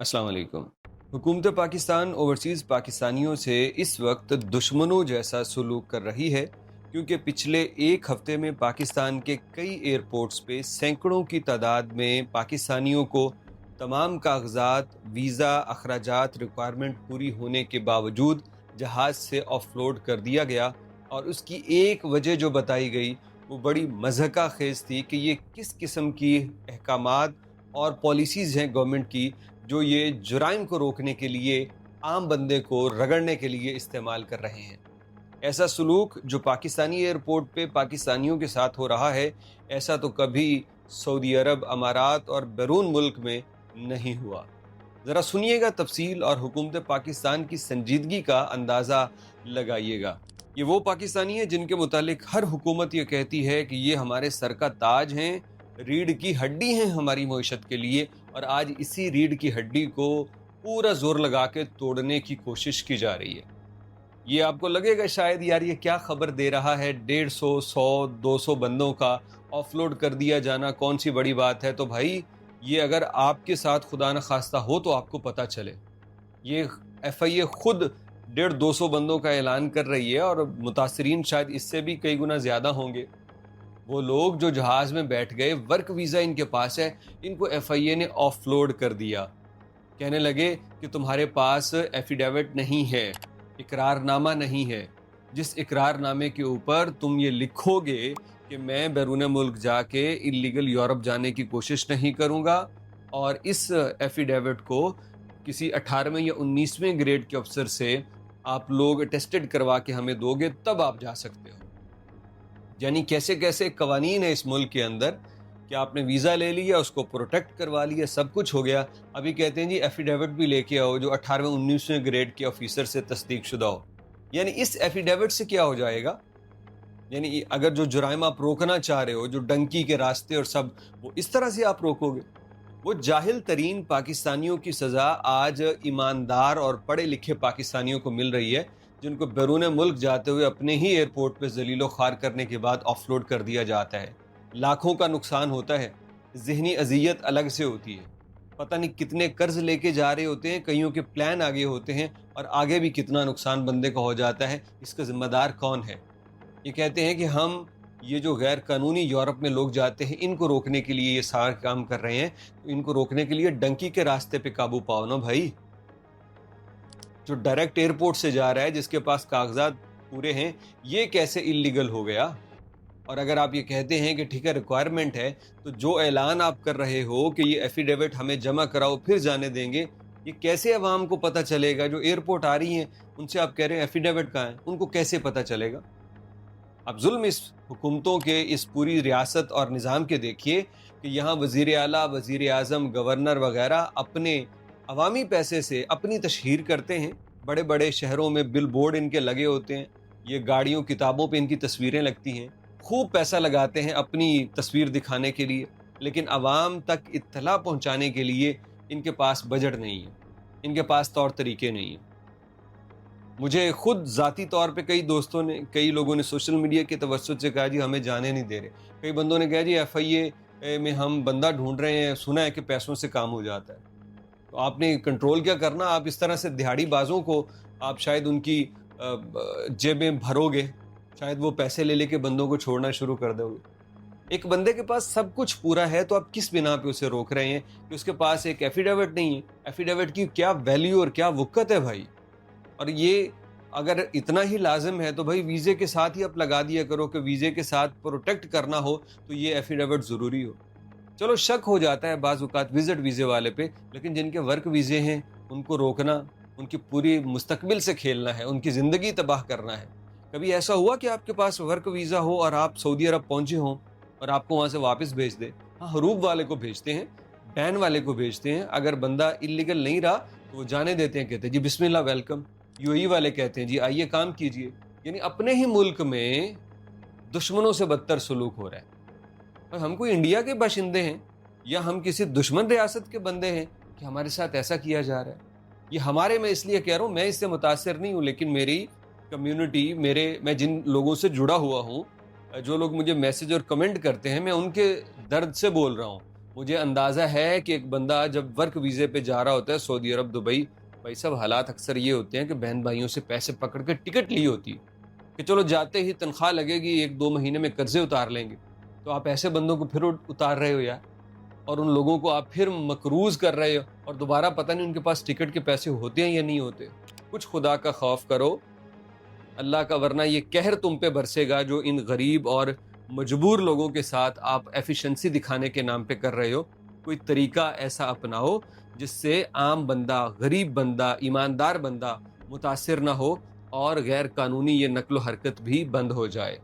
अस्सलाम वालेकुम। हुकूमत पाकिस्तान ओवरसीज़ पाकिस्तानियों से इस वक्त दुश्मनों जैसा सलूक कर रही है, क्योंकि पिछले एक हफ्ते में पाकिस्तान के कई एयरपोर्ट्स पे सैकड़ों की तादाद में पाकिस्तानियों को तमाम कागजात, वीज़ा, अखराजात रिक्वायरमेंट पूरी होने के बावजूद जहाज़ से ऑफलोड कर दिया गया। और उसकी एक वजह जो बताई गई वो बड़ी मज़हका खेज़ थी कि ये किस किस्म की अहकामात और पॉलिसीज़ हैं गवर्नमेंट की, जो ये जुराइम को रोकने के लिए, आम बंदे को रगड़ने के लिए इस्तेमाल कर रहे हैं। ऐसा सलूक जो पाकिस्तानी एयरपोर्ट पे पाकिस्तानियों के साथ हो रहा है, ऐसा तो कभी सऊदी अरब, अमारात और बैरून मुल्क में नहीं हुआ। ज़रा सुनिएगा तफसील और हुकूमत पाकिस्तान की संजीदगी का अंदाज़ा लगाइएगा। ये वो पाकिस्तानी हैं जिनके मुतालिक हर हुकूमत ये कहती है कि ये हमारे सर का ताज हैं, रीढ़ की हड्डी हैं हमारी मईशत के लिए, और आज इसी रीढ़ की हड्डी को पूरा जोर लगा के तोड़ने की कोशिश की जा रही है। ये आपको लगेगा शायद यार ये क्या खबर दे रहा है, 150, 100, 200 बंदों का ऑफलोड कर दिया जाना कौन सी बड़ी बात है। तो भाई ये अगर आपके साथ खुदा न खास्ता हो तो आपको पता चले। ये FIA खुद 150-200 बंदों का ऐलान कर रही है और मुतासरीन शायद इससे भी कई गुना ज़्यादा होंगे। वो लोग जो जहाज़ में बैठ गए, वर्क वीज़ा इनके पास है, इनको FIA ने ऑफलोड कर दिया। कहने लगे कि तुम्हारे पास एफिडेविट नहीं है, इकरारनामा नहीं है, जिस इकरारनामे के ऊपर तुम ये लिखोगे कि मैं बैरून मुल्क जाके इल्लीगल यूरोप जाने की कोशिश नहीं करूँगा, और इस एफिडेविट को किसी 18वें या 19वें ग्रेड के अफसर से आप लोग टेस्टेड करवा के हमें दोगे, तब आप जा सकते हो। यानी कैसे कैसे कवानीन है इस मुल्क के अंदर कि आपने वीज़ा ले लिया, उसको प्रोटेक्ट करवा लिया, सब कुछ हो गया, अभी कहते हैं जी एफिडेविट भी लेके आओ जो 18वें 19वें ग्रेड के ऑफिसर से तस्दीक शुदा हो। यानी इस एफिडेविट से क्या हो जाएगा? यानी अगर जो जुराइम आप रोकना चाह रहे हो, जो डंकी के रास्ते और सब, वो इस तरह से आप रोकोगे। वो जाहिल तरीन पाकिस्तानियों की सज़ा आज ईमानदार और पढ़े लिखे पाकिस्तानियों को मिल रही है, जिनको बैरून मुल्क जाते हुए अपने ही एयरपोर्ट पे जलीलो ख्वार करने के बाद ऑफलोड कर दिया जाता है। लाखों का नुकसान होता है, ज़हनी अजियत अलग से होती है, पता नहीं कितने कर्ज लेके जा रहे होते हैं, कईयों के प्लान आगे होते हैं, और आगे भी कितना नुकसान बंदे का हो जाता है। इसका जिम्मेदार कौन है? ये कहते हैं कि हम ये जो गैर कानूनी यूरोप में लोग जाते हैं, इनको रोकने के लिए ये सारा काम कर रहे हैं। तो इनको रोकने के लिए डंकी के रास्ते पे काबू पाओ ना भाई। जो डायरेक्ट एयरपोर्ट से जा रहा है, जिसके पास कागजात पूरे हैं, ये कैसे इल्लीगल हो गया? और अगर आप ये कहते हैं कि ठीक है रिक्वायरमेंट है, तो जो ऐलान आप कर रहे हो कि ये एफिडेविट हमें जमा कराओ फिर जाने देंगे, ये कैसे अवाम को पता चलेगा? जो एयरपोर्ट आ रही हैं उनसे आप कह रहे हैं एफिडेविट कहाँ है, उनको कैसे पता चलेगा? अब जुल्म इस हुकूमतों के, इस पूरी रियासत और निज़ाम के देखिए कि यहाँ वज़ीर आला, वज़ीर आज़म, गवर्नर वगैरह अपने अवामी पैसे से अपनी तशहीर करते हैं। बड़े बड़े शहरों में बिल बोर्ड इनके लगे होते हैं, ये गाड़ियों किताबों पे इनकी तस्वीरें लगती हैं, खूब पैसा लगाते हैं अपनी तस्वीर दिखाने के लिए, लेकिन अवाम तक इत्तला पहुँचाने के लिए इनके पास बजट नहीं है, इनके पास तौर तरीके नहीं हैं। मुझे खुद ज़ाती तौर पे कई लोगों ने सोशल मीडिया के तवज्जुह से कहा जी हमें जाने नहीं दे रहे। कई बंदों ने कहा जी FIA में हम बंदा ढूंढ रहे हैं, सुना है कि पैसों से काम हो जाता है। तो आपने कंट्रोल क्या करना? आप इस तरह से दिहाड़ीबाजों को आप शायद उनकी जेबें भरोगे, शायद वो पैसे ले लेके बंदों को छोड़ना शुरू कर दोगे। एक बंदे के पास सब कुछ पूरा है, तो आप किस बिना पे उसे रोक रहे हैं कि उसके पास एक एफिडेविट नहीं है? एफिडेविट की क्या वैल्यू और क्या वक़्त है भाई? और ये अगर इतना ही लाजिम है तो भाई वीज़े के साथ ही आप लगा दिया करो कि वीज़े के साथ प्रोटेक्ट करना हो तो ये एफिडेविट ज़रूरी हो। चलो शक हो जाता है बाज़ औक़ात विज़िट वीज़े वाले पे, लेकिन जिनके वर्क वीज़े हैं उनको रोकना, उनकी पूरी मुस्तकबिल से खेलना है, उनकी ज़िंदगी तबाह करना है। कभी ऐसा हुआ कि आपके पास वर्क वीज़ा हो और आप सऊदी अरब पहुँचे हों और आपको वहाँ से वापस भेज दें? हाँ, हरूब वाले को भेजते हैं, बैन वाले को भेजते हैं। अगर बंदा इल्लीगल नहीं रहा तो वो जाने देते हैं, कहते हैं जी बिस्मिल्लाह वेलकम। UAE वाले कहते हैं जी आइए काम कीजिए। यानी अपने ही मुल्क में दुश्मनों से बदतर सलूक हो रहा है। और हम कोई इंडिया के बाशिंदे हैं या हम किसी दुश्मन रियासत के बंदे हैं कि हमारे साथ ऐसा किया जा रहा है? ये हमारे, मैं इसलिए कह रहा हूँ, मैं इससे मुतासिर नहीं हूँ, लेकिन मेरी कम्युनिटी, मैं जिन लोगों से जुड़ा हुआ हूँ, जो लोग मुझे मैसेज और कमेंट करते हैं, मैं उनके दर्द से बोल रहा हूँ مجھے اندازہ ہے کہ ایک بندہ جب ورک ویزے پہ جا رہا ہوتا ہے سعودی عرب، دبئی، بھائی صاحب حالات اکثر یہ ہوتے ہیں کہ بہن بھائیوں سے پیسے پکڑ کے ٹکٹ لی ہوتی ہے کہ چلو جاتے ہی تنخواہ لگے گی، 1-2 مہینے میں قرضے اتار لیں گے. تو آپ ایسے بندوں کو پھر اتار رہے ہو یار، اور ان لوگوں کو آپ پھر مقروض کر رہے ہو، اور دوبارہ پتہ نہیں ان کے پاس ٹکٹ کے پیسے ہوتے ہیں یا نہیں ہوتے. کچھ خدا کا خوف کرو اللہ کا، ورنہ یہ قہر تم پہ برسے گا جو ان غریب اور مجبور لوگوں کے ساتھ آپ ایفیشنسی دکھانے کے نام پہ کر رہے ہو. کوئی طریقہ ایسا اپناؤ جس سے عام بندہ، غریب بندہ، ایماندار بندہ متاثر نہ ہو، اور غیر قانونی یہ نقل و حرکت بھی بند ہو جائے.